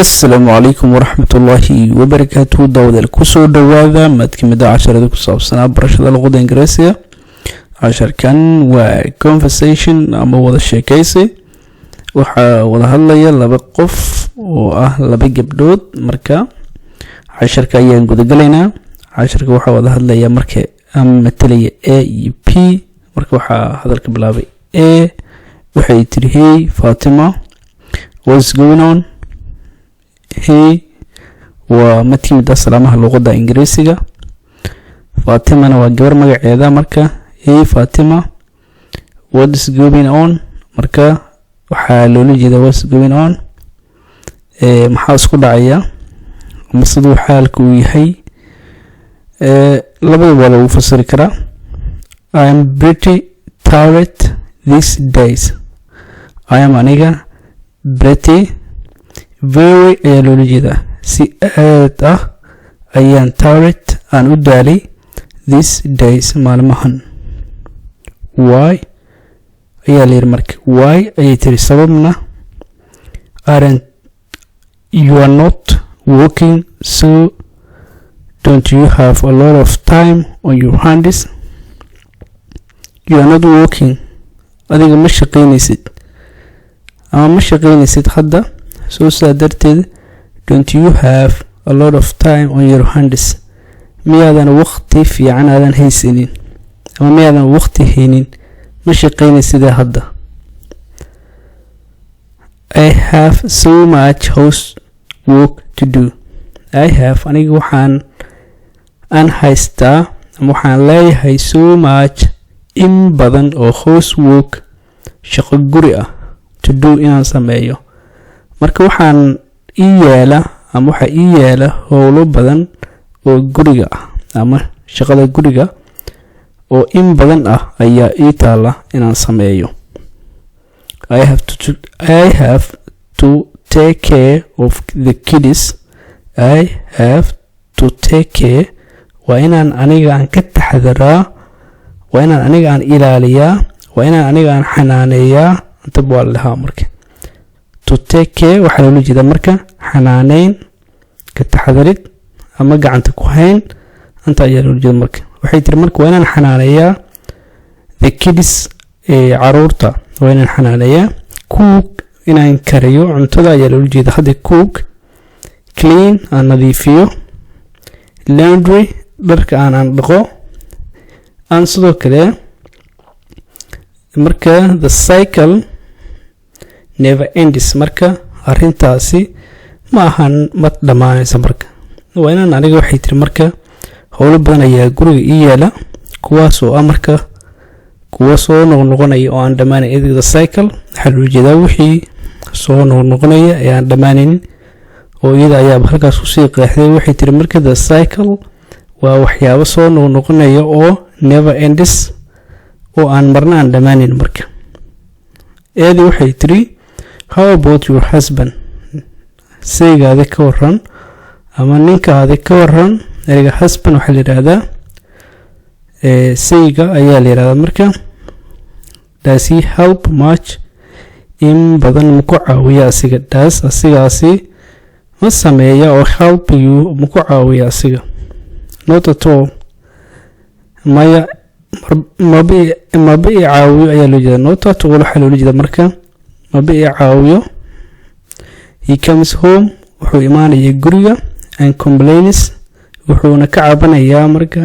السلام عليكم ورحمة الله وبركاته. داود الكسو دواذا مدكمدا عشرة كسابسنا برشد اللغة الإنجليزية. عشر كان و conversation أما وضع الشيكيسي وضع هلا بقف لبا جبدود مركا عشر كايان قد قلينا عشر كوحا وضع هلا مركا مثلي A P مركا وحا هذا الكبلابي A وحي تري فاطمة what's going on هي ومتي مدى سلامها اللغة الإنجليزية. فاطمة أنا وجبر مقعدة مركا هي فاطمة what's going on مركا وحالولي جدا what's going on محاوس كل عيا ومصدو حالك ويحي لابد ولا وفصل كرا I am pretty tired these days. I am aniga pretty very ayaan jeeda si aad ah ayaan tired aan u daalay these days maalmahan. Why ayaa leeyahay marka why ayay tiri sababna aren't you are not working so don't you have a lot of time on your hands. You are not working adiga ma shaqaynaysid hadda so sadarted don't you have a lot of time on your hands. miyaadan waqti fiican aadan haysanin ama miyaadan waqti haynin ma shaqaynaysid hadda. I have so much house work to do. I have aniga waxaan haystaa ama waxaan leeyahay so much in badan oo house work shaqo guri ah to do inaan sameeyo. marka waxaan yeela ama waxa yeela howlo badan oo guriga ah ama shaqada guriga oo in badan ah ayaa taala inaan sameeyo. I have to take care of the kids. I have to take care waa inaan aniga aan ka taxadaraa waa inaan aniga aan ilaaliyaa waa inaan aniga aan xanaaneeyaa inta baa lahaa marka to take care waxa loo jeedaa marka xanaaneyn ka taxadarid ama gacanta ku hayn anta ayaa loo jeedaa marka waxay tiri marka waa inaan xanaaneeyaa the kids caruurta waa inaan xanaaneeyaa cook inaan kariyo cuntada ayaa loo jeedaa hadda cook clean aan nadiifiyo laundry dharka aan dhaqo aan sidoo kale marka the cycle never ends marka arintaasi ma ahan mad dhamaanaysa marka waa inaan aniga waxay tiri marka howlo badan ayaa guriga ii yaala kuwaas oo marka kuwa soo noqonaya oo aan dhamaanayn. the cycle waxa loo jeedaa wixii soo noqonaya ee aan dhamaanin oo iyada ayaa halkaas ku sii qeexday. waxay tiri marka the cycle waa waxyaabo soo noqonaya oo never ends oo aan marna aan dhamaanin marka. waxay tiri how about your husband saygaada ka waran ama ninkaada ka waran. ereyga husband waxa la yiraahdaa sayga ayaa la yiraahdaa marka does he help much in badan ma ku caawiyaa asiga asigaasi ma sameeyaa oo help you ma ku caawiyaa asiga not at all maya mabi caawiyo ayaa loo jeedaa not at all waxa loo jeedaa marka mabi caawiyo. he comes home wuxuu imaanaya guriga and complains wuxuuna ka cabanayaa marka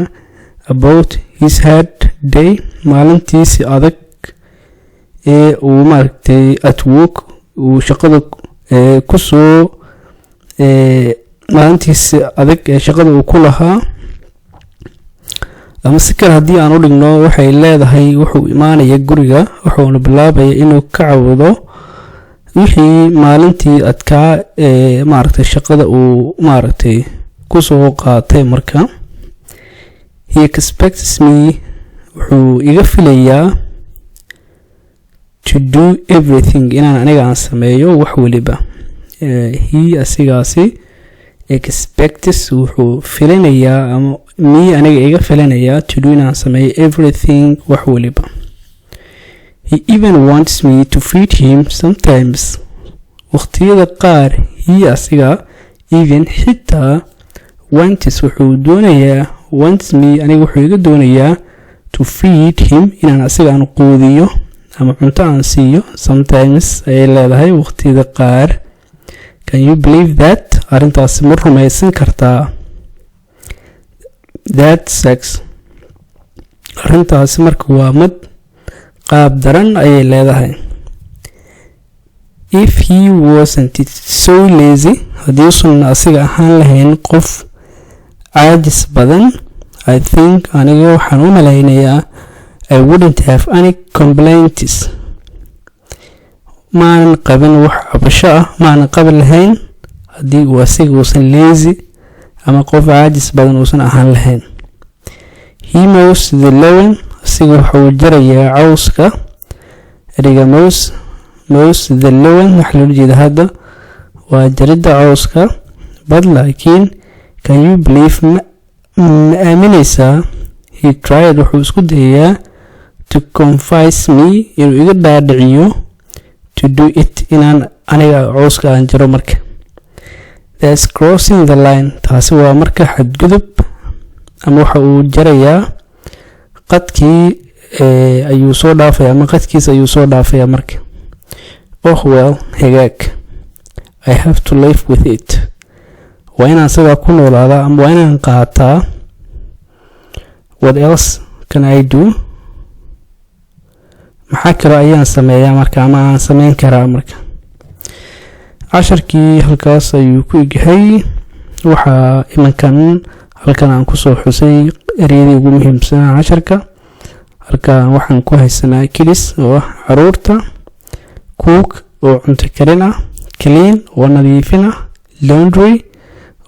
about his hard day maalintiisi adag ee uu maaragtay at work uu shaqada ku soo maalintiisi adag ee shaqada uu ku lahaa ama si kale haddii aan u dhigno waxay leedahay wuxuu imaanaya guriga wuxuuna bilaabaya inuu ka cawdo wixii maalintii adkaa ee maaragtay shaqada uu maaragtay ku soo qaatay marka. he expects me wuxuu iga filayaa to do everything inaan aniga aan sameeyo wax waliba. he asigaasi expects wuxuu filanayaa ama me aniga iga filanayaa to do inaan sameeyo everything wax waliba. He even wants me to feed him sometimes. waqtiyada qaar he asiga even xitaa wants wuxuu doonayaa wants me aniga wuxuu iga doonayaa to feed him inaan asiga aan quudiyo ama cunto aan siiyo sometimes ay leedahay waqtiyada qaar. Can you believe that? Arrintaas ma rumaysan kartaa? That sex arrintaas marka waa mid qaab daran ayay leedahay. If he wasn't so lazy haddii uusan asiga ahaan lahayn qof caajis badan, I think aniga waxaan u malaynayaa I wouldn't have any complaints. maanan qabin wax cabasho ah maanan qaban lahayn haddii uu asiga uusan lazy ama qof caajis badan uusan ahaan lahayn. He mows the lawn asiga wuxuu jarayaa cawska. eriga mows the lawn waxa loo jeeda hadda waa jaridda cawska. But laakiin can you believe ma aaminaysaa he tried wuxuu isku dayayaa to convince me inuu iga dhaadhiciyo to do it inaan aniga cawska aan jaro marka. That's crossing the line taasi waa marka xadgudub ama waxa uu jarayaa qadkii ayuu soo dhaafaya ama qadkiisa ayuu soo dhaafaya marka. Oh well hagaag I have to live with it waa inaan sidaa ku noolaadaa ama waa inaan qaataa. What else can I do? maxaa kale ayaan sameeyaa marka ama aan sameyn karaa marka. casharkii halkaas ayuu ku egyahay. waxaa imankan halkan aan kusoo xusay ereyadii ugu muhiimsan casharka. halkan waxaan ku haysanaa kids oo ah caruurta, cook oo cunto karin ah, clean oo nadiifin ah, laundry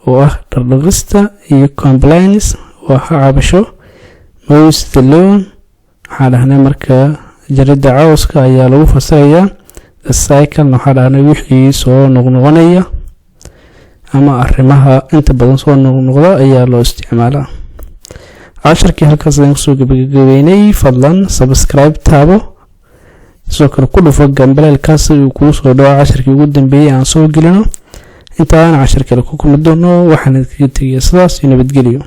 oo ah dhaqista, iyo compliance oo ah cabasho. mows the lawn waxaa dhahnay marka jaridda cawska ayaa lagu fasirayaa. the cycle waxaa dhahnay wixii soo noqnoqonaya ama arrimaha inta badan soo noqnoqda ayaa loo isticmaalaa. casharkii halkaas ayaan kusoo gabagabeynay. fadlan subscribe taabo, sidoo kale ku dhufo gambaleelkaas si uu kuu soo dhaco casharkii ugu dambeeyay aan soo gelino. intaan cashar kale ku kulmi doono waxaan idinkaga tegayaa sidaas iyo nabadgelyo.